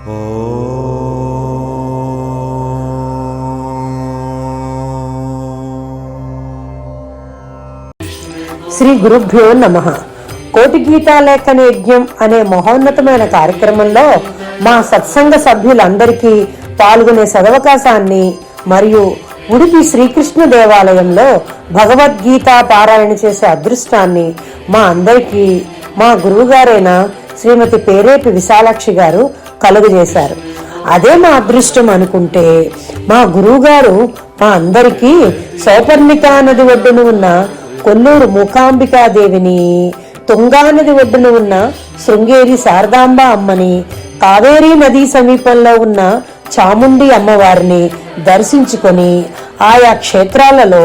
శ్రీ గురుభ్యో నమః. కోటి గీతాలేఖన యజ్ఞం అనే మహోన్నతమైన కార్యక్రమంలో మా సత్సంగ సభ్యులందరికీ పాల్గొనే సదవకాశాన్ని మరియు ఉడిపి శ్రీకృష్ణ దేవాలయంలో భగవద్గీత పారాయణ చేసే అదృష్టాన్ని మా అందరికీ మా గురువుగారైన శ్రీమతి పేరేపి విశాలాక్షి గారు కలుగజేశారు. అదే మా అదృష్టం అనుకుంటే మా గురువుగారు మా అందరికీ సౌపర్ణికా నది ఒడ్డున ఉన్న కొల్లూరు మూకాంబికాదేవిని, తుంగానది ఒడ్డున ఉన్న శృంగేరి శారదాంబ అమ్మని, కావేరీ నదీ సమీపంలో ఉన్న చాముండి అమ్మవారిని దర్శించుకొని ఆయా క్షేత్రాలలో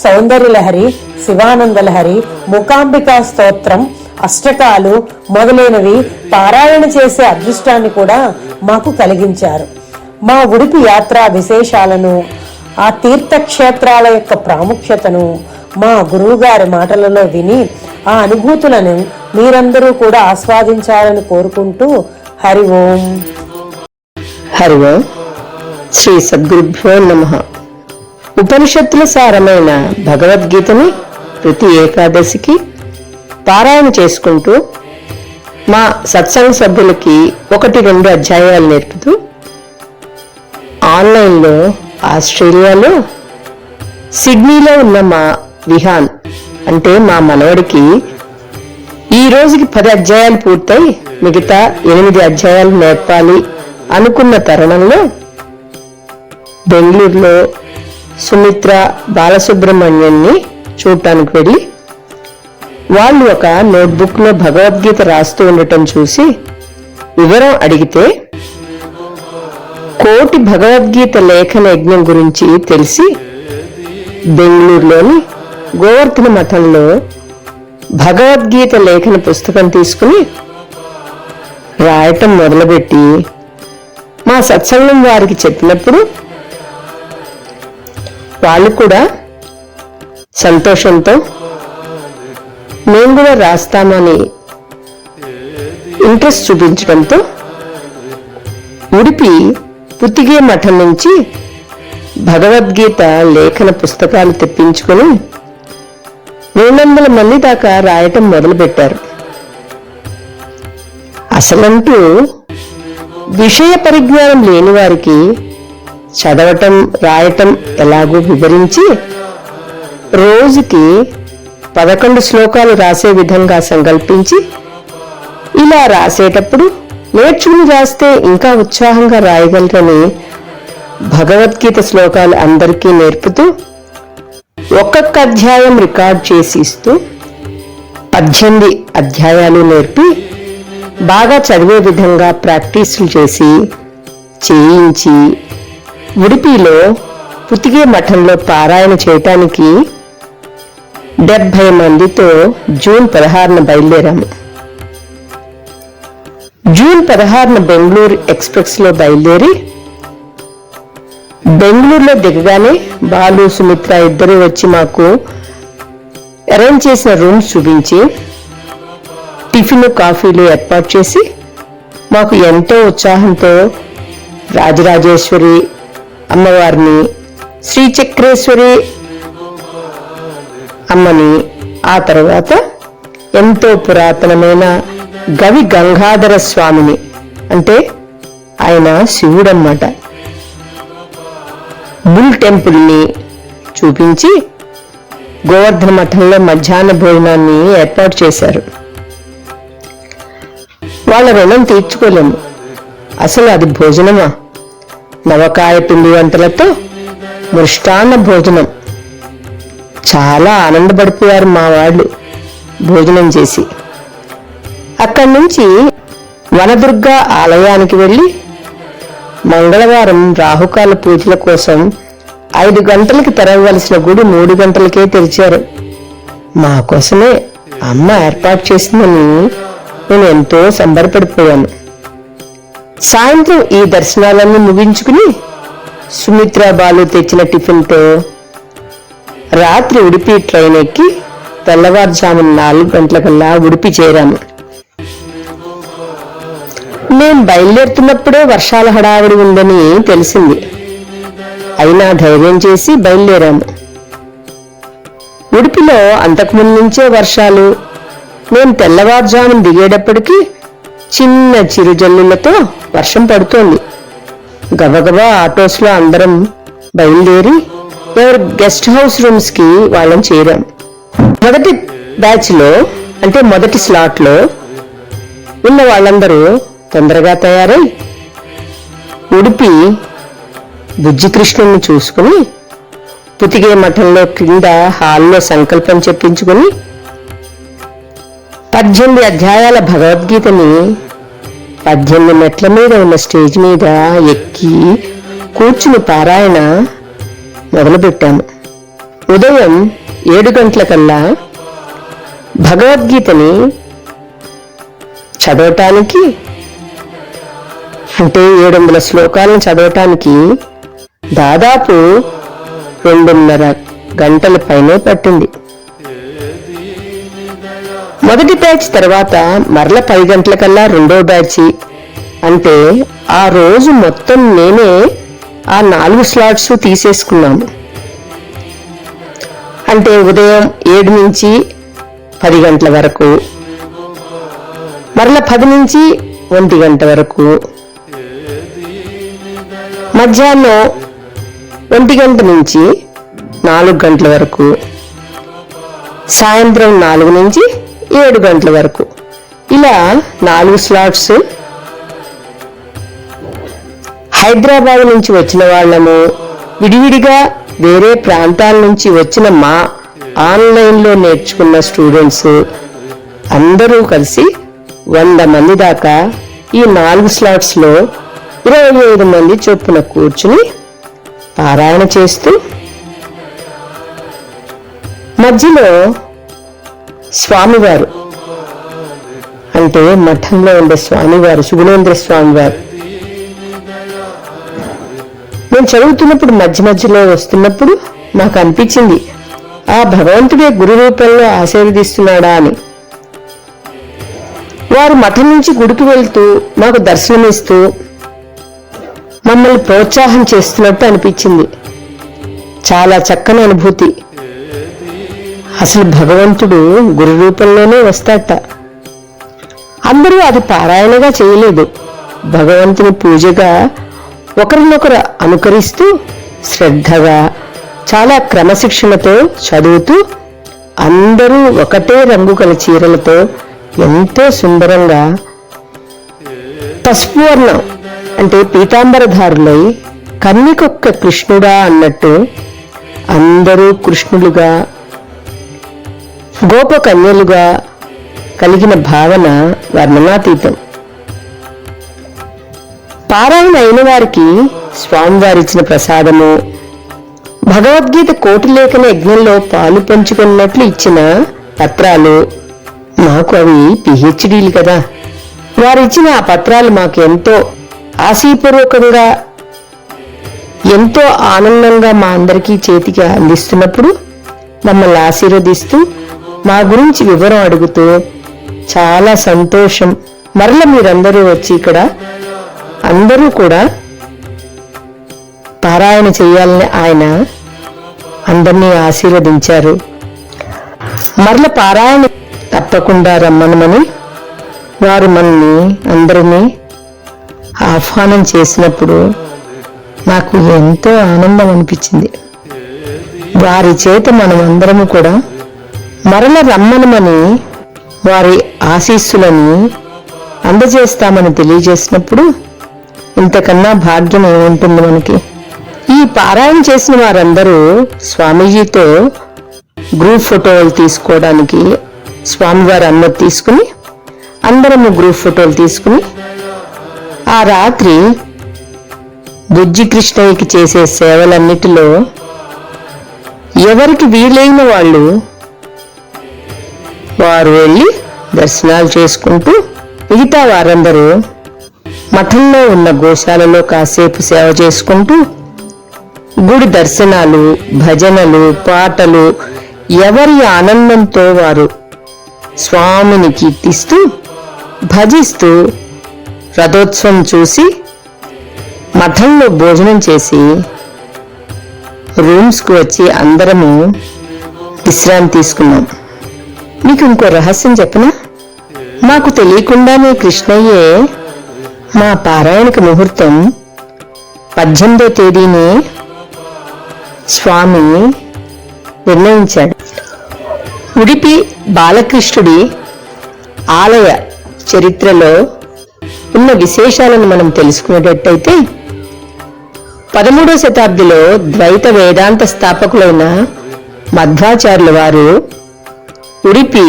సౌందర్యలహరి, శివానందలహరి, మూకాంబికా స్తోత్రం, అష్టకాలు మొదలైనవి పారాయణ చేసే అదృష్టాన్ని కూడా మాకు కలిగించారు. మా ఉడిపి యాత్రా విశేషాలను, ఆ తీర్థక్షేత్రాల యొక్క ప్రాముఖ్యతను మా గురువుగారి మాటలలో విని ఆ అనుభూతులను మీరందరూ కూడా ఆస్వాదించాలని కోరుకుంటూ హరి ఓం. హరి ఓం. శ్రీ సద్గురుభ్యో నమః. ఉపనిషత్తుల సారమైన భగవద్గీతని ప్రతి ఏకాదశికి పారాయణ చేసుకుంటూ మా సత్సంగ సభ్యులకి 1-2 అధ్యాయాలు నేర్పుతూ ఆన్లైన్లో ఆస్ట్రేలియాలో సిడ్నీలో ఉన్న మా విహాన్ అంటే మా మనవడికి ఈ రోజుకి 10 అధ్యాయాలు పూర్తయి మిగతా 8 అధ్యాయాలు నేర్పాలి అనుకున్న తరుణంలో బెంగళూరులో సుమిత్ర బాలసుబ్రహ్మణ్యాన్ని చూడటానికి వెళ్ళి వాళ్ళు ఒక నోట్బుక్ లో భగవద్గీత రాస్తూ ఉండటం చూసి వివరం అడిగితే కోటి భగవద్గీత లేఖన యజ్ఞం గురించి తెలిసి బెంగళూరులోని గోవర్ధన మఠంలో భగవద్గీత లేఖన పుస్తకం తీసుకుని రాయటం మొదలుపెట్టి మా సత్సంగం వారికి చెప్పినప్పుడు వాళ్ళు కూడా సంతోషంతో మేము కూడా రాస్తామని ఇంట్రెస్ట్ చూపించడంతో ఉడిపి పుత్తిగే మఠం నుంచి భగవద్గీత లేఖన పుస్తకాలు తెప్పించుకుని 200 మంది దాకా రాయటం మొదలుపెట్టారు. అసలంటూ విషయ పరిజ్ఞానం లేని వారికి చదవటం రాయటం ఎలాగో వివరించి రోజుకి 11 శ్లోకాలు రాసే విధంగా సంకల్పించి ఇలా రాసేటప్పుడు నేర్చుకుని రాస్తే ఇంకా ఉత్సాహంగా రాయగలరని భగవద్గీత శ్లోకాలు అందరికీ నేర్పుతూ ఒక్కొక్క అధ్యాయం రికార్డ్ చేసి ఇస్తూ 18 అధ్యాయాలు నేర్పి బాగా చదివే విధంగా ప్రాక్టీసులు చేయించి ఉడిపిలో పుతిగే మఠంలో పారాయణ చేయటానికి 70 మందితో జూన్ 16న బయలుదేరాము. జూన్ 16న బెంగళూరు ఎక్స్ప్రెస్ లో బయలుదేరి బెంగళూరులో దిగగానే బాలు, సుమిత్ర ఇద్దరు వచ్చి మాకు అరేంజ్ చేసిన రూమ్స్ చూపించి టిఫిన్ కాఫీలు ఏర్పాటు చేసి మాకు ఎంతో ఉత్సాహంతో రాజరాజేశ్వరి అమ్మవారిని, శ్రీచక్రేశ్వరి అమ్మని, ఆ తర్వాత ఎంతో పురాతనమైన గవి గంగాధర స్వామిని, అంటే ఆయన శివుడన్నమాట, బుల్ టెంపుల్ ని చూపించి గోవర్ధన మఠంలో మధ్యాహ్న భోజనాన్ని ఏర్పాటు చేశారు. వాళ్ళ రుణం తీర్చుకోలేము. అసలు అది భోజనమా? నవకాయ పిండి వంటలతో మృష్టాన్న భోజనం. చాలా ఆనందపడిపోయారు మా వాళ్ళు భోజనం చేసి. అక్కడి నుంచి వనదుర్గ ఆలయానికి వెళ్లి మంగళవారం రాహుకాల పూజల కోసం 5 గంటలకి తెరవలసిన గుడి 3 గంటలకే తెరిచారు. మా కోసమే అమ్మ ఏర్పాటు చేసిందని నేను ఎంతో సంబరపడిపోయాను. సాయంత్రం ఈ దర్శనాలన్నీ ముగించుకుని సుమిత్ర, బాలు తెచ్చిన టిఫిన్తో రాత్రి ఉడిపి ట్రైన్ ఎక్కి తెల్లవారుజామున 4 గంటలకల్లా ఉడిపి చేరాము. నేను బయలుదేరుతున్నప్పుడే వర్షాల హడావిడి ఉందని తెలిసింది. అయినా ధైర్యం చేసి బయలుదేరాము. ఉడిపిలో అంతకుముందు నుంచే వర్షాలు. నేను తెల్లవారుజామున దిగేటప్పటికీ చిన్న చిరుజల్లులతో వర్షం పడుతోంది. గబగబా ఆటోస్లో అందరం బయలుదేరి ఎవరి గెస్ట్ హౌస్ రూమ్స్ కి వాళ్ళని చేరాం. మొదటి బ్యాచ్ లో అంటే మొదటి స్లాట్ లో ఉన్న వాళ్ళందరూ తొందరగా తయారై ఉడిపి బుజ్జికృష్ణుని చూసుకుని పుతిగే మఠంలో కింద హాల్లో సంకల్పం చెప్పించుకుని 18 అధ్యాయాల భగవద్గీతని 18 మెట్ల మీద ఉన్న స్టేజ్ మీద ఎక్కి కూర్చుని పారాయణ మొదలుపెట్టాము. ఉదయం 7 గంటలకల్లా భగవద్గీతని చదవటానికి అంటే 700 శ్లోకాలను చదవటానికి దాదాపు 2.5 గంటల పైనే పట్టింది. మొదటి బ్యాచ్ తర్వాత మరల 10 గంటలకల్లా రెండో బ్యాచ్. అంటే ఆ రోజు మొత్తం నేనే ఆ 4 స్లాట్స్ తీసేసుకున్నాము. అంటే ఉదయం 7 నుంచి 10 గంటల వరకు, మరల 10 నుంచి 1 గంట వరకు, మధ్యాహ్నం 1 గంట నుంచి 4 గంటల వరకు, సాయంత్రం 4 నుంచి 7 గంటల వరకు, ఇలా 4 స్లాట్స్. హైదరాబాద్ నుంచి వచ్చిన వాళ్ళము, విడివిడిగా వేరే ప్రాంతాల నుంచి వచ్చిన మా ఆన్లైన్లో నేర్చుకున్న స్టూడెంట్స్ అందరూ కలిసి 100 మంది దాకా ఈ 4 స్లాట్స్లో 25 మంది చొప్పున కూర్చుని పారాయణ చేస్తూ, మధ్యలో స్వామివారు అంటే మఠంలో ఉండే స్వామివారు సుగుణేంద్ర స్వామివారు నేను చదువుతున్నప్పుడు మధ్య మధ్యలో వస్తున్నప్పుడు నాకు అనిపించింది ఆ భగవంతుడే గురు రూపంలో ఆశీర్వదిస్తున్నాడా అని. వారు మఠం నుంచి గుడికి వెళ్తూ నాకు దర్శనమిస్తూ మమ్మల్ని ప్రోత్సాహం చేస్తున్నట్టు అనిపించింది. చాలా చక్కని అనుభూతి. అసలు భగవంతుడు గురు రూపంలోనే వస్తాట. అందరూ అది పారాయణగా చేయలేదు, భగవంతుని పూజగా ఒకరినొకరు అనుకరిస్తూ శ్రద్ధగా చాలా క్రమశిక్షణతో చదువుతూ అందరూ ఒకటే రంగు గల చీరలతో ఎంతో సుందరంగా పసుపు వర్ణం అంటే పీతాంబరధారులై కన్నికొక్క కృష్ణుడా అన్నట్టు అందరూ కృష్ణులుగా గోపకన్యలుగా కలిగిన భావన వర్ణనాతీతం. పారాయణ అయిన వారికి స్వామివారిచ్చిన ప్రసాదము, భగవద్గీత కోటిలేఖన యజ్ఞంలో పాలు పంచుకున్నట్లు ఇచ్చిన పత్రాలు, మాకు అవి పిహెచ్డీలు కదా, వారిచ్చిన ఆ పత్రాలు మాకు ఎంతో ఆశీపూర్వకంగా ఎంతో ఆనందంగా మా అందరికీ చేతికి అందిస్తున్నప్పుడు మమ్మల్ని ఆశీర్వదిస్తూ మా గురించి వివరం అడుగుతూ చాలా సంతోషం, మరల మీరందరూ వచ్చి ఇక్కడ అందరూ కూడా పారాయణ చేయాలని ఆయన అందరినీ ఆశీర్వదించారు. మరల పారాయణ తప్పకుండా రమ్మనమని వారు మనల్ని అందరినీ ఆహ్వానం చేసినప్పుడు నాకు ఎంతో ఆనందం అనిపించింది. వారి చేత మనం అందరము కూడా మరల రమ్మనమని వారి ఆశీస్సులను అందజేస్తామని తెలియజేసినప్పుడు ఇంతకన్నా భాగ్యం ఏముంటుంది మనకి. ఈ పారాయణ చేసిన వారందరూ స్వామీజీతో గ్రూప్ ఫోటోలు తీసుకోవడానికి స్వామివారి అనుమతి తీసుకుని అందరము గ్రూప్ ఫోటోలు తీసుకుని ఆ రాత్రి బుజ్జి కృష్ణయ్యకి చేసే సేవలన్నిటిలో ఎవరికి వీలైన వాళ్ళు వారు వెళ్ళి దర్శనాలు చేసుకుంటూ మిగతా వారందరూ మఠంలో ఉన్న గోశాలలో కాసేపు సేవ చేసుకుంటూ గుడి దర్శనాలు, భజనలు, పాటలు, ఎవరి ఆనందంతో వారు స్వామిని కీర్తిస్తూ భజిస్తూ రథోత్సవం చూసి మఠంలో భోజనం చేసి రూమ్స్కు వచ్చి అందరము విశ్రాంతి తీసుకున్నాం. మీకు ఇంకో రహస్యం చెప్పనా? మాకు తెలియకుండానే కృష్ణయ్యే మా పారాయణకు ముహూర్తం 18వ తేదీని స్వామి నిర్ణయించాడు. ఉడిపి బాలకృష్ణుడి ఆలయ చరిత్రలో ఉన్న విశేషాలను మనం తెలుసుకునేటట్టయితే 13వ శతాబ్దిలో ద్వైత వేదాంత స్థాపకులైన మధ్వాచార్యుల వారు ఉడిపి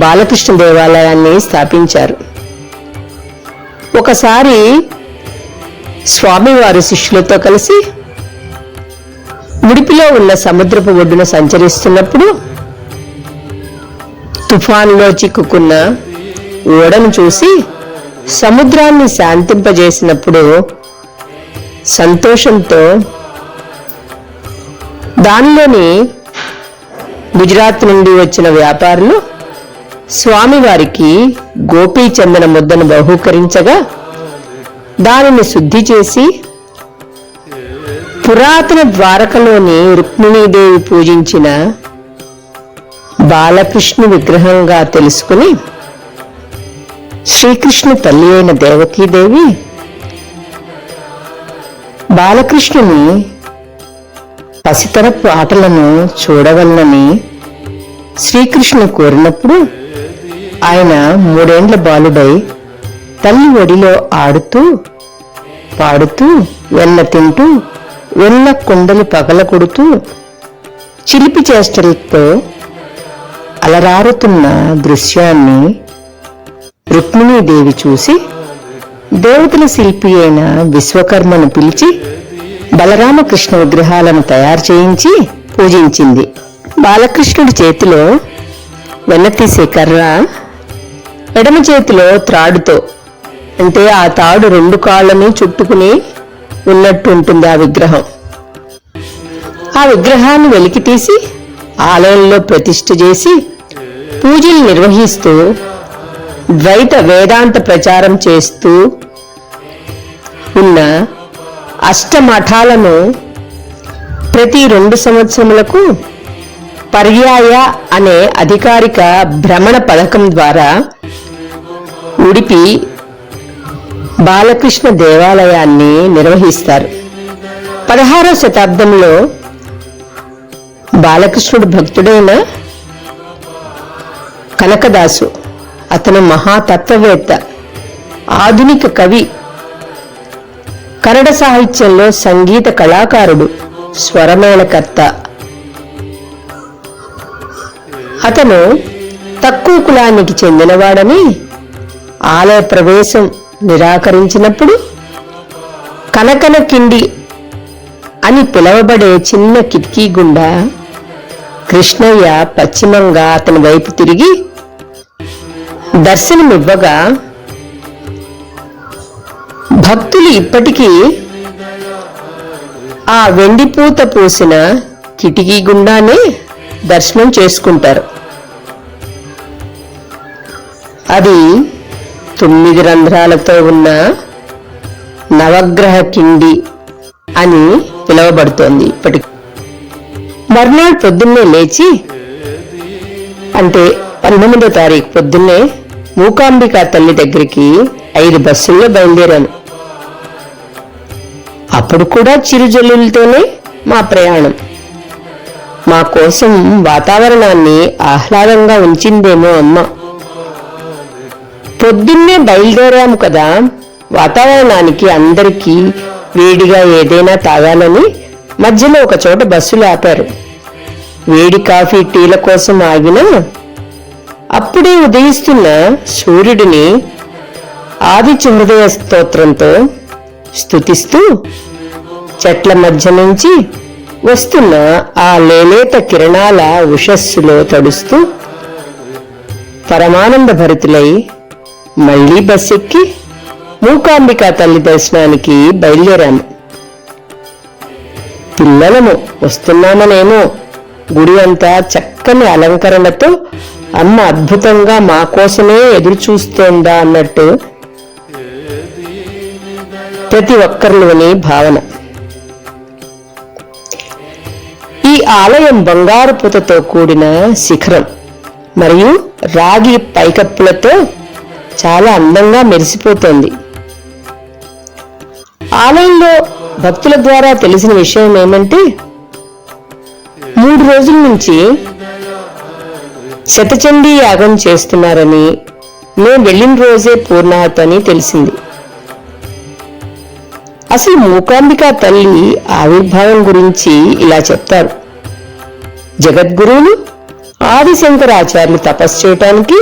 బాలకృష్ణ దేవాలయాన్ని స్థాపించారు. ఒకసారి స్వామివారు శిష్యులతో కలిసి ఉడిపిలో ఉన్న సముద్రపు ఒడ్డున సంచరిస్తున్నప్పుడు తుఫాన్లో చిక్కుకున్న ఓడను చూసి సముద్రాన్ని శాంతింపజేసినప్పుడు సంతోషంతో దానిలోని గుజరాత్ నుండి వచ్చిన వ్యాపారులు స్వామివారికి గోపీచందన ముద్దను బహూకరించగా దానిని శుద్ధి చేసి పురాతన ద్వారకలోని రుక్మిణీదేవి పూజించిన బాలకృష్ణ విగ్రహంగా తెలుసుకుని శ్రీకృష్ణ తల్లి అయిన దేవకీదేవి బాలకృష్ణుని పసితరపు ఆటలను చూడవలనని శ్రీకృష్ణు కోరినప్పుడు ఆయన 3 ఏండ్ల బాలుడై తల్లి ఒడిలో ఆడుతూ పాడుతూ వెన్న తింటూ వెన్న కుండలు పగలకొడుతూ చిలిపి చేష్టలతో అలరారుతున్న దృశ్యాన్ని రుక్మిణీదేవి చూసి దేవతల శిల్పి అయిన విశ్వకర్మను పిలిచి బలరామకృష్ణ విగ్రహాలను తయారు చేయించి పూజించింది. బాలకృష్ణుడి చేతిలో వెన్నతీసే కర్ర, ఎడమ చేతిలో త్రాడుతో, అంటే ఆ తాడు 2 కాళ్ళని చుట్టుకుని ఉన్నట్టు ఉంటుంది ఆ విగ్రహం. ఆ విగ్రహాన్ని వెలికి తీసి ఆలయంలో ప్రతిష్ఠ చేసి పూజలు నిర్వహిస్తూ ద్వైత వేదాంత ప్రచారం చేస్తూ ఉన్న అష్టమఠాలను ప్రతి 2 సంవత్సరములకు పర్యాయ అనే అధికారిక భ్రమణ పథకం ద్వారా ఉడిపి బాలకృష్ణ దేవాలయాన్ని నిర్వహిస్తారు. 16వ శతాబ్దంలో బాలకృష్ణుడు భక్తుడైన కనకదాసు, అతను మహాతత్వవేత్త, ఆధునిక కవి, కన్నడ సాహిత్యంలో సంగీత కళాకారుడు, స్వరమేళకర్త. అతను తక్కువ కులానికి చెందినవాడని ఆలయ ప్రవేశం నిరాకరించినప్పుడు కనకన కిండి అని పిలువబడే చిన్న కిటికీ గుండా కృష్ణయ్య పశ్చిమంగా అతని వైపు తిరిగి దర్శనమివ్వగా భక్తులు ఇప్పటికీ ఆ వెండిపూత పూసిన కిటికీ గుండానే దర్శనం చేసుకుంటారు. అది 9 రంధ్రాలతో ఉన్న నవగ్రహ కిండి అని పిలువబడుతోంది ఇప్పటికి. మర్నాడు పొద్దున్నే లేచి, అంటే 19వ తారీఖు పొద్దున్నే మూకాంబికా తల్లి దగ్గరికి 5 బస్సుల్లో బయలుదేరాను. అప్పుడు కూడా చిరుజల్లులతోనే మా ప్రయాణం. మా కోసం వాతావరణాన్ని ఆహ్లాదంగా ఉంచిందేమో అమ్మ. పొద్దున్నే బయలుదేరాము కదా, వాతావరణానికి అందరికీ వేడిగా ఏదైనా తాగాలని మధ్యలో ఒక చోట బస్సులు ఆపారు. వేడి కాఫీ టీల కోసం ఆగిన అప్పుడే ఉదయిస్తున్న సూర్యుడిని ఆదిత్య హృదయ స్తోత్రంతో స్తుతిస్తూ చెట్ల మధ్య నుంచి వస్తున్న ఆ లేలేత కిరణాల ఉషస్సులో తడుస్తూ పరమానంద భరితులై మళ్లీ బస్సెక్కి మూకాంబికా తల్లి దర్శనానికి బయలుదేరాము. పిల్లలము వస్తున్నామనేమో, గుడి అంతా చక్కని అలంకరణతో అమ్మ అద్భుతంగా మా కోసమే ఎదురు చూస్తోందా అన్నట్టు ప్రతి ఒక్కరిలోని భావన. ఈ ఆలయం బంగారు పూతతో కూడిన శిఖరం మరియు రాగి పైకప్పులతో చాలా అందంగా మెరిసిపోతోంది. ఆలయంలో భక్తుల ద్వారా తెలిసిన విషయం ఏమంటే 3 రోజుల నుంచి శతచండీ యాగం చేస్తున్నారని, నేను వెళ్ళిన రోజే పూర్ణాహుతి అని తెలిసింది. అసలు మూకాంబికా తల్లి ఆవిర్భావం గురించి ఇలా చెప్తారు. జగద్గురువులు ఆదిశంకరాచార్యులు తపస్సు చేయటానికి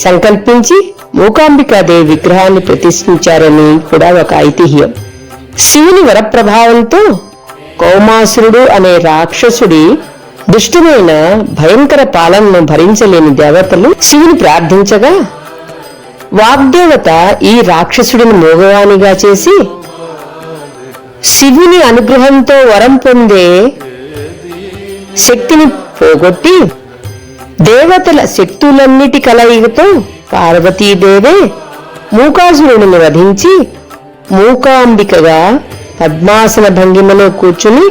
సంకల్పించి మూకాంబికాదేవి విగ్రహాన్ని ప్రతిష్ఠించారని కూడా ఒక ఐతిహ్యం. శివుని వరప్రభావంతో కౌమాసురుడు అనే రాక్షసుడి దుష్టమైన భయంకర పాలనను భరించలేని దేవతలు శివుని ప్రార్థించగా వాగ్దేవత ఈ రాక్షసుడిని మోగవానిగా చేసి శివుని అనుగ్రహంతో వరం పొందే శక్తిని పోగొట్టి దేవతల శక్తులన్నిటి కలయికతో పార్వతీదేవే మూకాసురుడిని వధించి మూకాంబికగా పద్మాసన భంగిమలో కూర్చుని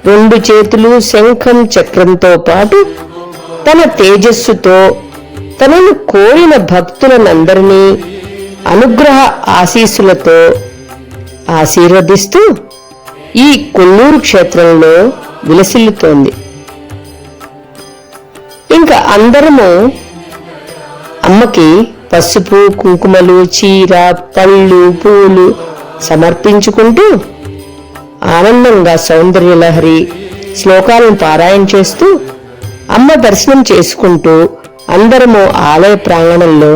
2 చేతులు శంఖం చక్రంతో పాటు తన తేజస్సుతో తనను కోరిన భక్తులనందరినీ అనుగ్రహ ఆశీస్సులతో ఆశీర్వదిస్తూ ఈ కొల్లూరు క్షేత్రంలో విలసిల్లుతోంది. ఇంకా అందరము అమ్మకి పసుపు కుంకుమలు చీర పళ్ళు పూలు సమర్పించుకుంటూ ఆనందంగా సౌందర్యలహరి శ్లోకాలను పారాయణ చేస్తూ అమ్మ దర్శనం చేసుకుంటూ అందరము ఆలయ ప్రాంగణంలో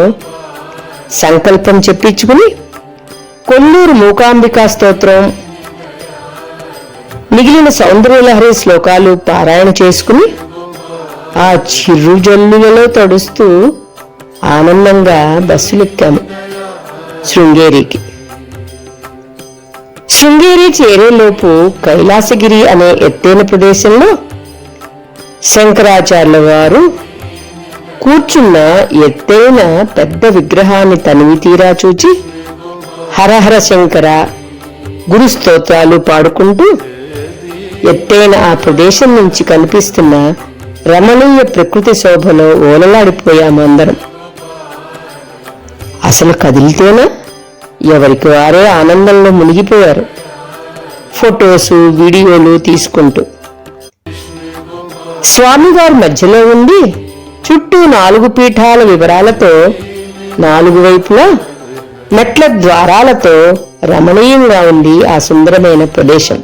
సంకల్పం చెప్పించుకుని కొల్లూరు మూకాంబికా స్తోత్రం మిగిలిన సౌందర్యలహరి శ్లోకాలు పారాయణ చేసుకుని ఆ చిరుజల్లులలో తడుస్తూ ఆనందంగా బస్సులెక్కాము శృంగేరికి. శృంగేరి చేరేలోపు కైలాసగిరి అనే ఎత్తైన ప్రదేశంలో శంకరాచార్యుల వారు కూర్చున్న ఎత్తైన పెద్ద విగ్రహాన్ని తనివి తీరా చూచి హరహర శంకర గురు స్తోత్రాలు పాడుకుంటూ ఎత్తైన ఆ ప్రదేశం నుంచి కనిపిస్తున్న రమణీయ ప్రకృతి శోభలో ఓలలాడిపోయాము అందరం. అసలు కదిలితేనా ఎవరికి వారే ఆనందంలో మునిగిపోయారు, ఫొటోసు వీడియోలు తీసుకుంటూ. స్వామివారి మధ్యలో ఉండి చుట్టూ 4 పీఠాల వివరాలతో 4 వైపులా మెట్ల ద్వారాలతో రమణీయంగా ఉంది ఆ సుందరమైన ప్రదేశం.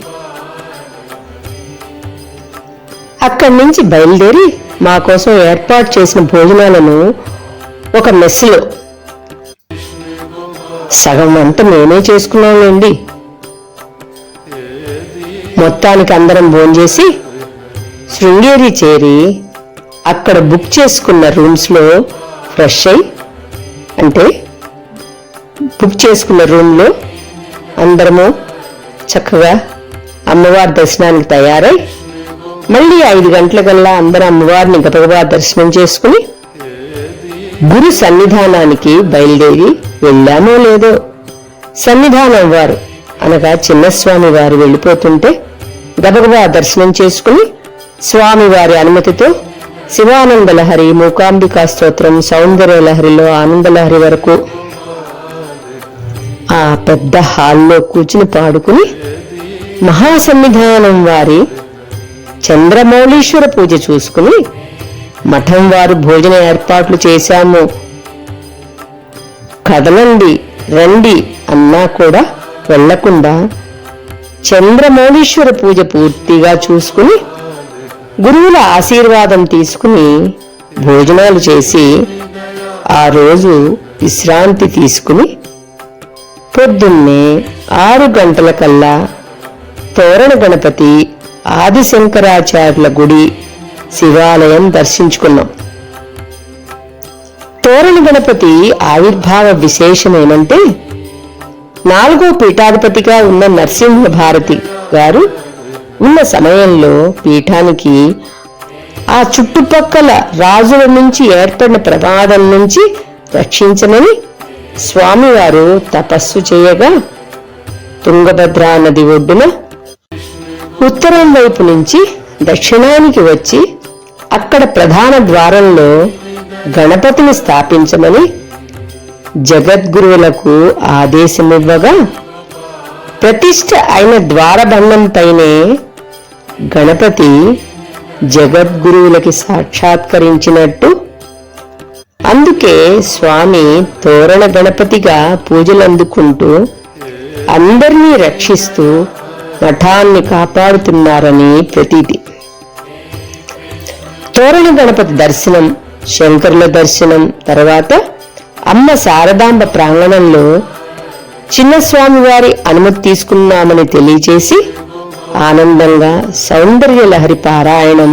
అక్కడి నుంచి బయలుదేరి మా కోసం ఏర్పాటు చేసిన భోజనాలను ఒక మెస్సులో సగం వంట మేమే చేసుకున్నామండి. మొత్తానికి అందరం భోంచేసి శృంగేరి చేరి అక్కడ బుక్ చేసుకున్న రూమ్స్ లో ఫ్రెష్ అయి, అంటే బుక్ చేసుకున్న రూమ్ లో అందరము చక్కగా అమ్మవారి దర్శనానికి తయారై మళ్ళీ 5 గంటలకల్లా అందరం అమ్మవారిని గబగబా దర్శనం చేసుకుని గురు సన్నిధానానికి బయలుదేరి వెళ్ళామో లేదో సన్నిధానం వారు అనగా చిన్నస్వామి వారు వెళ్ళిపోతుంటే గబగబా దర్శనం చేసుకుని స్వామివారి అనుమతితో శివానందలహరి మూకాంబికా స్తోత్రం సౌందర్యలహరిలో ఆనందలహరి వరకు ఆ పెద్ద హాల్లో కూర్చుని పాడుకుని మహాసన్నిధానం వారి చంద్రమౌళీశ్వర పూజ చూసుకుని మఠం వారు భోజన ఏర్పాట్లు చేశాము. కదలండి రండి అన్నా కూడా వెళ్లకుండా చంద్రమౌళీశ్వర పూజ పూర్తిగా చూసుకుని గురువుల ఆశీర్వాదం తీసుకుని భోజనాలు చేసి ఆ రోజు విశ్రాంతి తీసుకుని పొద్దున్నే 6 గంటలకల్లా తోరణ గణపతి ఆదిశంకరాచార్యుల గుడి శివాలయం దర్శించుకున్నాం. తోరణ గణపతి ఆవిర్భావ విశేషమేమంటే 4వ పీఠాధిపతిగా ఉన్న నరసింహ భారతి గారు ఉన్న సమయంలో పీఠానికి ఆ చుట్టుపక్కల రాజుల నుంచి ఏర్పడిన ప్రమాదం నుంచి రక్షించమని స్వామివారు తపస్సు చేయగా తుంగభద్రా నది ఒడ్డున ఉత్తరం వైపు నుంచి దక్షిణానికి వచ్చి అక్కడ ప్రధాన ద్వారంలో గణపతిని స్థాపించమని జగద్గురువులకు ఆదేశమివ్వగా ప్రతిష్ఠ అయిన ద్వారబంధంపైనే గణపతి జగద్గురువులకి సాక్షాత్కరించినట్టు, అందుకే స్వామి తోరణ గణపతిగా పూజలందుకుంటూ అందరినీ రక్షిస్తూ మఠాన్ని కాపాడుతున్నారని ప్రతీతి. తోరణ గణపతి దర్శనం, శంకరుల దర్శనం తర్వాత అమ్మ శారదాంబ ప్రాంగణంలో చిన్నస్వామి వారి అనుమతి తీసుకున్నామని తెలియచేసి ఆనందంగా సౌందర్య లహరి పారాయణం,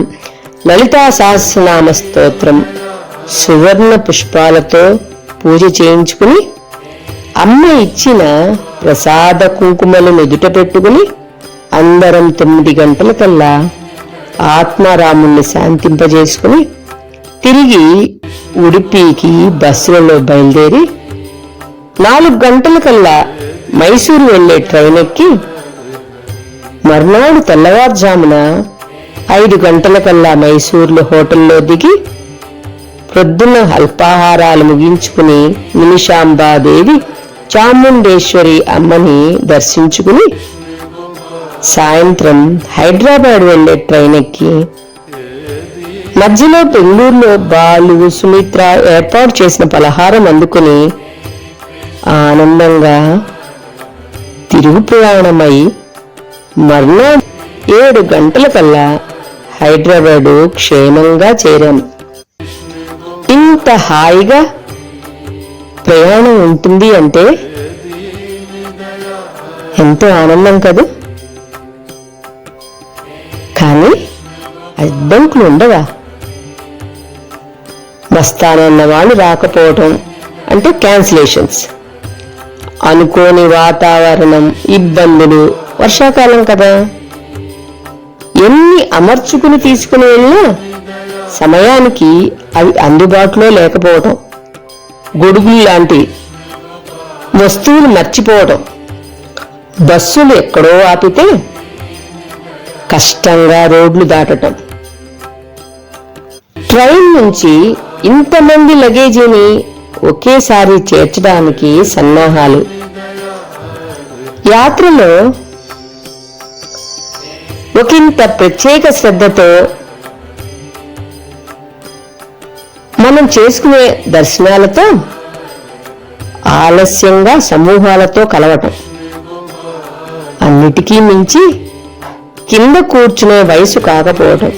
లలితా సహస్రనామ స్తోత్రం, సువర్ణ పుష్పాలతో పూజ చేయించుకుని అమ్మ ఇచ్చిన ప్రసాద కుంకుమలు నుదుట పెట్టుకుని అందరం 9 గంటలకల్లా ఆత్మారాముణ్ణి శాంతింపజేసుకుని తిరిగి ఉడిపికి బస్సులలో బయలుదేరి 4 గంటలకల్లా మైసూరు వెళ్లే ట్రైన్ ఎక్కి మర్నాడు తెల్లవారుజామున 5 గంటలకల్లా మైసూరులో హోటల్లో దిగి ప్రొద్దున అల్పాహారాలు ముగించుకుని నిమిషాంబాదేవి చాముండేశ్వరి అమ్మని దర్శించుకుని సాయంత్రం హైదరాబాద్ వెళ్లే ట్రైన్ ఎక్కి మధ్యలో బెంగళూరులో బాలు, సుమిత్ర ఏర్పాటు చేసిన పలహారం అందుకుని ఆనందంగా తిరుగు ప్రయాణమై మర్నాడు 7 గంటలకల్లా హైదరాబాదు క్షేమంగా చేరాం. ఇంత హాయిగా ప్రయాణం ఉంటుంది అంటే ఎంతో ఆనందం కదా. కానీ అడ్డంకులు ఉండవా? వస్తానన్న వాళ్ళు రాకపోవటం అంటే క్యాన్సిలేషన్స్, అనుకోని వాతావరణం, ఇబ్బందులు, వర్షాకాలం కదా, ఎన్ని అమర్చుకుని తీసుకుని వెళ్ళినా సమయానికి అవి అందుబాటులో లేకపోవటం, గొడుగులు లాంటి వస్తువులు మర్చిపోవటం, బస్సులు ఎక్కడో ఆపితే కష్టంగా రోడ్లు దాటటం, ట్రైన్ నుంచి ఇంతమంది లగేజీని ఒకేసారి చేర్చడానికి సన్నాహాలు, యాత్రలో ఒకంత ప్రత్యేక శ్రద్ధతో మనం చేసుకునే దర్శనాలతో ఆలస్యంగా సమూహాలతో కలవటం, అన్నిటికీ మించి కింద కూర్చునే వయసు కాకపోవటం,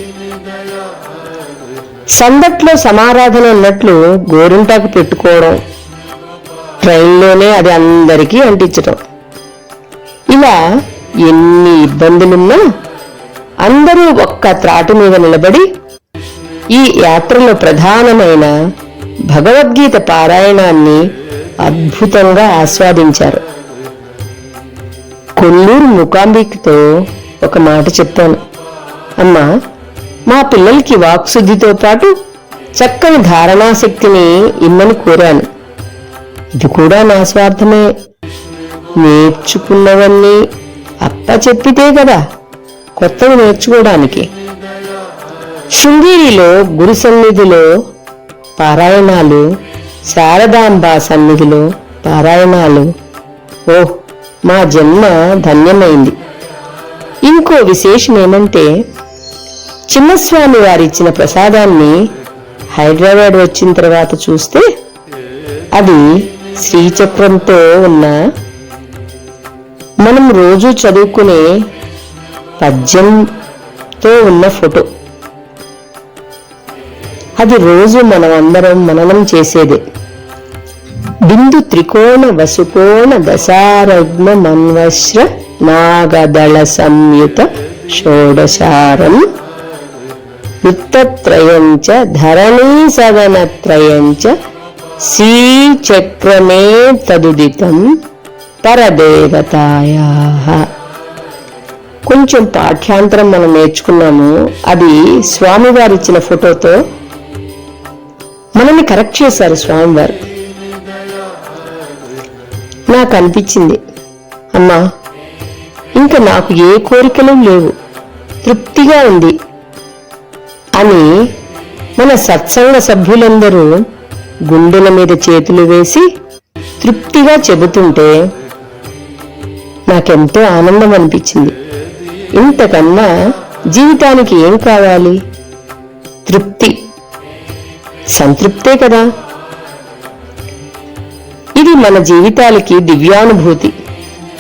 సందట్లో సమారాధన అన్నట్లు గోరింటాకు పెట్టుకోవడం, ట్రైన్లోనే అది అందరికీ అంటించటం, ఇలా ఎన్ని ఇబ్బందులున్నా అందరూ ఒక్క త్రాటి మీద నిలబడి ఈ యాత్రలో ప్రధానమైన భగవద్గీత పారాయణాన్ని అద్భుతంగా ఆస్వాదించారు. కొల్లూరు మూకాంబికతో ఒక మాట చెప్పాను, అమ్మా మా పిల్లలకి వాక్శుద్ధితో పాటు చక్కని ధారణాశక్తిని ఇమ్మని కోరాను. ఇది కూడా నా స్వార్థమే. నేర్చుకున్నవన్నీ అప్ప చెప్పితే కదా కొత్తవి నేర్చుకోవడానికి. శృంగేరిలో గురు సన్నిధిలో పారాయణాలు, శారదాంబ సన్నిధిలో పారాయణాలు, ఓహ్ మా జన్మ ధన్యమైంది. ఇంకో విశేషం ఏమంటే, చిన్నస్వామి వారిచ్చిన ప్రసాదాన్ని హైదరాబాద్ వచ్చిన తర్వాత చూస్తే అది శ్రీచక్రంతో ఉన్న, మనం రోజు చదువుకునే పద్యంతో ఉన్న ఫోటో. అది రోజు మనమందరం మననం చేసేదే. బిందు త్రికోణ వసుకోణ దశారగ్న మన్వశ్ర నాగదళ సంయుత షోడశారం వృత్తత్రయంచ ధరణీ సదనత్రయంచ శ్రీచక్రమే తదుదితం పరదేవతాయాః. కొంచెం పాఠ్యాంతరం మనం నేర్చుకున్నాము. అది స్వామివారు ఇచ్చిన ఫోటోతో మనల్ని కరెక్ట్ చేశారు స్వామివారు. నాకు అనిపించింది, అమ్మా ఇంక నాకు ఏ కోరికలు లేవు, తృప్తిగా ఉంది అని మన సత్సంగ సభ్యులందరూ గుండెల మీద చేతులు వేసి తృప్తిగా చెబుతుంటే నాకెంతో ఆనందం అనిపించింది. ఇంతకన్నా జీవితానికి ఏం కావాలి? తృప్తి, సంతృప్తే కదా. ఇది మన జీవితాలకి దివ్యానుభూతి.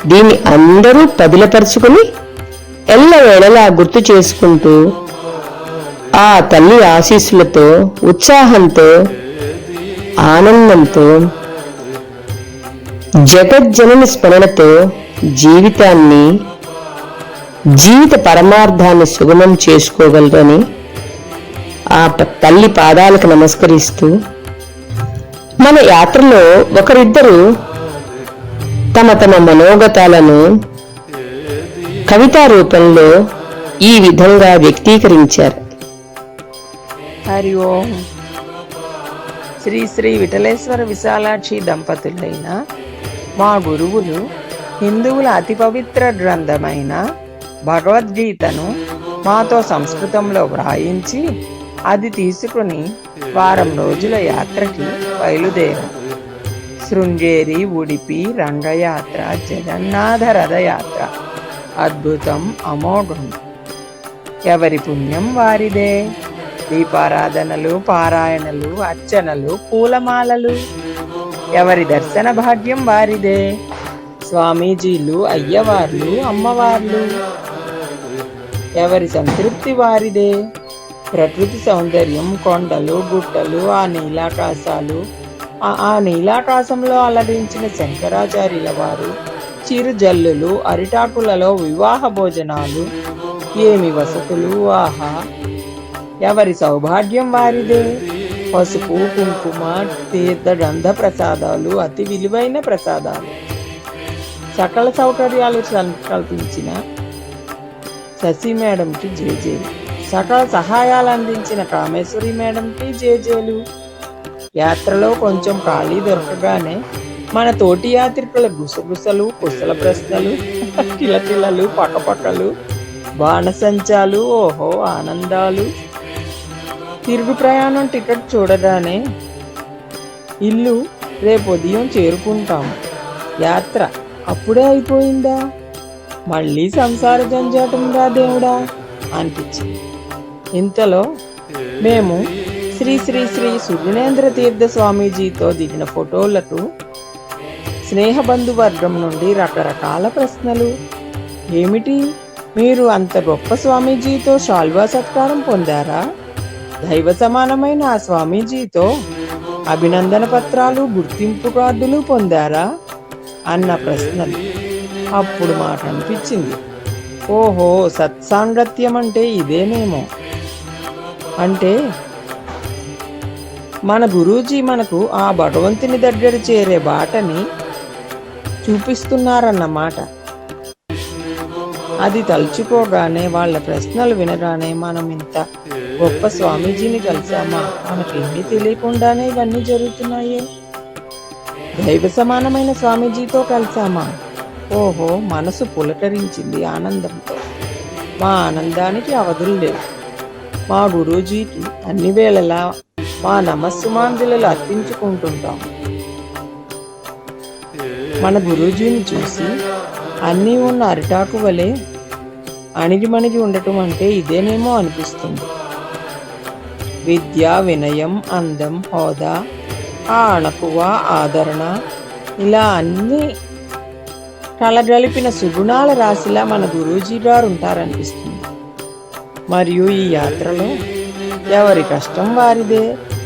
దీన్ని అందరూ పదిలపరుచుకుని ఎల్లవేళలా గుర్తు చేసుకుంటూ ఆ తల్లి ఆశీస్సులతో, ఉత్సాహంతో, ఆనందంతో, జగజ్జనని స్మరణతో జీవితాన్ని, జీవిత పరమార్థాన్ని సుగమం చేసుకోగలరని ఆ తల్లి పాదాలకు నమస్కరిస్తూ, మన యాత్రలో ఒకరిద్దరు తమ తమ మనోగతాలను కవితా రూపంలో ఈ విధంగా వ్యక్తీకరించారు. హరి ఓం. శ్రీ శ్రీ విఠలేశ్వర విశాలాక్షి దంపతులైన మా గురువులు హిందువుల అతి పవిత్ర గ్రంథమైన భగవద్గీతను మాతో సంస్కృతంలో వ్రాయించి అది తీసుకుని వారం రోజుల యాత్రకి బయలుదేరాం. శృంగేరి, ఉడిపి, రంగయాత్ర, జగన్నాథ రథయాత్ర అద్భుతం, అమోఘం. ఎవరి పుణ్యం వారిదే. దీపారాధనలు, పారాయణలు, అర్చనలు, పూలమాలలు. ఎవరి దర్శన భాగ్యం వారిదే. స్వామీజీలు, అయ్యవార్లు, అమ్మవార్లు. ఎవరి సంతృప్తి వారిదే. ప్రకృతి సౌందర్యం, కొండలు, గుట్టలు, ఆ నీలాకాశాలు, ఆ నీలాకాశంలో అలరించిన శంకరాచార్యుల వారు, చిరుజల్లులు, అరిటాకులలో వివాహ భోజనాలు, ఏమి వసతులు, ఆహా! ఎవరి సౌభాగ్యం వారిదే. పసుపు, కుంకుమ, తీర్థ గంధ ప్రసాదాలు, అతి విలువైన ప్రసాదాలు. సకల సౌకర్యాలు కల్పించిన శశి మేడంకి జేజేలు. సకల సహాయాలు అందించిన కామేశ్వరి మేడంకి జేజేలు. యాత్రలో కొంచెం ఖాళీ దొరకగానే మన తోటి యాత్రికుల గుసగుసలు, కుశల ప్రశ్నలు, కిలకిలలు, పక్కపక్కలు, బాణసంచాలు, ఓహో ఆనందాలు. తిరుగు ప్రయాణం టికెట్ చూడగానే ఇల్లు రేపు ఉదయం చేరుకుంటాము, యాత్ర అప్పుడే అయిపోయిందా, మళ్ళీ సంసార జంజాటంగా దేవుడా అనిపించింది. ఇంతలో మేము శ్రీ శ్రీ శ్రీ సుగుణేంద్ర తీర్థ స్వామీజీతో దిగిన ఫోటోలకు స్నేహబంధు వర్గం నుండి రకరకాల ప్రశ్నలు. ఏమిటి, మీరు అంత గొప్ప స్వామీజీతో శాల్వా సత్కారం పొందారా? దైవ సమానమైన ఆ స్వామీజీతో అభినందన పత్రాలు, గుర్తింపు కార్డులు పొందారా అన్న ప్రశ్నలు. అప్పుడు మాకు అనిపించింది, ఓహో సత్సాంగత్యం అంటే ఇదేనేమో. అంటే మన గురూజీ మనకు ఆ భగవంతుని దగ్గర చేరే బాటని చూపిస్తున్నారన్నమాట. అది తలుచుకోగానే, వాళ్ళ ప్రశ్నలు వినగానే మనం ఇంత గొప్ప స్వామీజీని కలిసామా, మనకేమీ తెలియకుండానే ఇవన్నీ జరుగుతున్నాయే. దైవ సమానమైన స్వామీజీతో కలిసామా, ఓహో మనసు పులకరించింది ఆనందంతో. మా ఆనందానికి అవధులు లేవు. మా గురూజీకి అన్ని వేళలా మా నమస్సుమాంజలు అర్పించుకుంటుంటాం. మన గురూజీని చూసి అన్నీ ఉన్న అరిటాకు వలె అణిగిమణిగి ఉండటం అంటే ఇదేనేమో అనిపిస్తుంది. విద్య, వినయం, అందం, హోదా, అణకువ, ఆదరణ, ఇలా అన్నీ కలగలిపిన సుగుణాల రాశిలా మన గురూజీ గారు ఉంటారనిపిస్తుంది. మరియు ఈ యాత్రలో ఎవరి కష్టం వారిదే,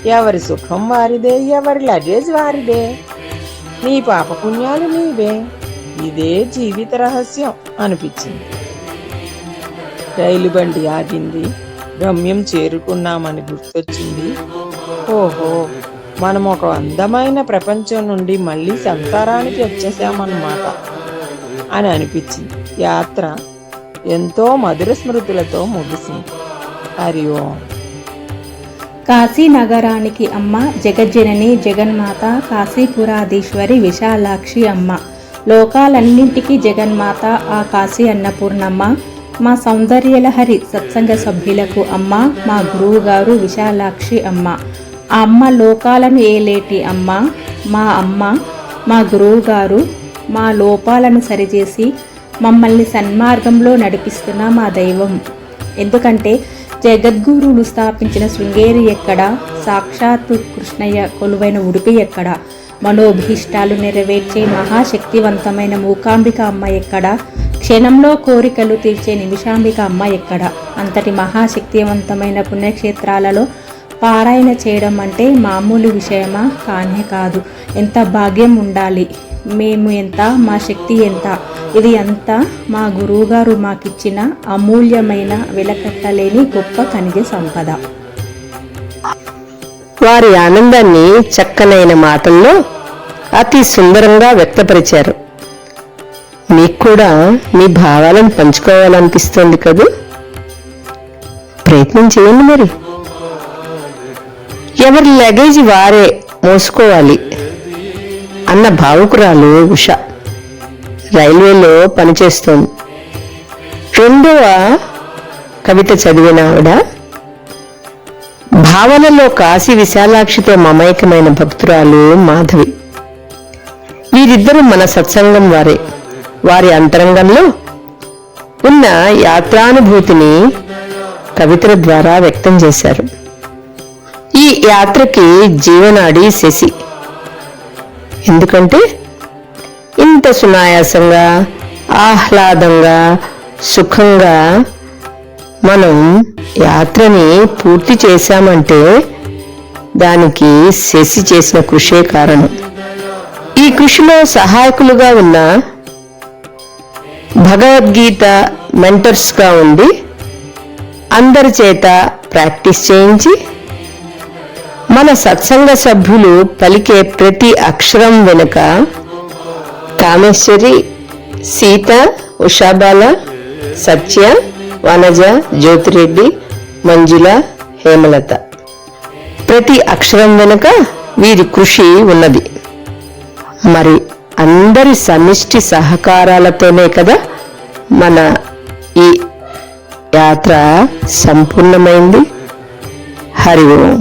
ఎవరి సుఖం వారిదే, ఎవరి లగేజ్ వారిదే. నీ పాపపుణ్యాలు నీవే. ఇదే జీవిత రహస్యం అనిపించింది. రైలు బండి ఆగింది. గమ్యం చేరుకున్నామని గుర్తొచ్చింది. ఓహో మనం ఒక అందమైన ప్రపంచం నుండి మళ్ళీ సంసారానికి వచ్చేసామన్నమాట అని అనిపించింది. యాత్ర ఎంతో మధుర స్మృతులతో ముగిసింది. హరి ఓం. కాశీ నగరానికి అమ్మ జగజ్జనని జగన్మాత కాశీపురాధీశ్వరి విశాలాక్షి అమ్మ లోకాలన్నింటికీ జగన్మాత ఆ కాశీ అన్నపూర్ణమ్మ, మా సౌందర్యలహరి సత్సంగ సభ్యులకు అమ్మ, మా గురువు గారు విశాలాక్షి అమ్మ. ఆ అమ్మ లోకాలను ఏలేటి అమ్మ, మా గురువు గారు మా లోపాలను సరిచేసి మమ్మల్ని సన్మార్గంలో నడిపిస్తున్న మా దైవం. ఎందుకంటే జగద్గురువులు స్థాపించిన శృంగేరి ఎక్కడ, సాక్షాత్తు కృష్ణయ్య కొలువైన ఉడిపి ఎక్కడ, మనోభీష్టాలు నెరవేర్చే మహాశక్తివంతమైన మూకాంబిక అమ్మ ఎక్కడ, క్షణంలో కోరికలు తీర్చే నిమిషాంబిక అమ్మ ఎక్కడ. అంతటి మహాశక్తివంతమైన పుణ్యక్షేత్రాలలో పారాయణ చేయడం అంటే మామూలు విషయమా? కానే కాదు. ఎంత భాగ్యం ఉండాలి. మేము ఎంత, మా శక్తి ఎంత, ఇది అంతా మా గురువుగారు మాకిచ్చిన అమూల్యమైన వెలకట్టలేని గొప్ప ఖనిజ సంపద. వారి ఆనందాన్ని చక్కనైన మాటల్లో అతి సుందరంగా వ్యక్తపరిచారు. మీకు కూడా మీ భావాలను పంచుకోవాలనిపిస్తోంది కదూ? ప్రయత్నం చేయండి మరి. ఎవరి లగేజ్ వారే మోసుకోవాలి అన్న భావుకురాలు ఉష రైల్వేలో పనిచేస్తోంది. రెండవ కవిత చదివిన ఆవిడ భావనలో కాశీ విశాలాక్షితో మమైకమైన భక్తురాలు మాధవి. వీరిద్దరూ మన సత్సంగం వారే. వారి అంతరంగంలో ఉన్న యాత్రానుభూతిని కవితల ద్వారా వ్యక్తం చేశారు. ఈ యాత్రకి జీవనాడి శశి. ఎందుకంటే ఇంత సునాయాసంగా, ఆహ్లాదంగా, సుఖంగా మనం యాత్రని పూర్తి చేశామంటే దానికి శశి చేసిన కృషే కారణం. ఈ కృషిలో సహాయకులుగా ఉన్న భగవద్గీత మెంటర్స్గా ఉండి అందరి చేత ప్రాక్టీస్ చేయించి మన సత్సంగ సభ్యులు పలికే ప్రతి అక్షరం వెనుక కామేశ్వరి, సీత, ఉషాబాల, సత్య, వనజ, జ్యోతిరెడ్డి, మంజుల, హేమలత ప్రతి అక్షరం వెనుక వీరి కృషి ఉన్నది. మరి అందరి సమిష్టి సహకారాలతోనే కదా మన ఈ యాత్ర సంపూర్ణమైంది. హరి ఓం.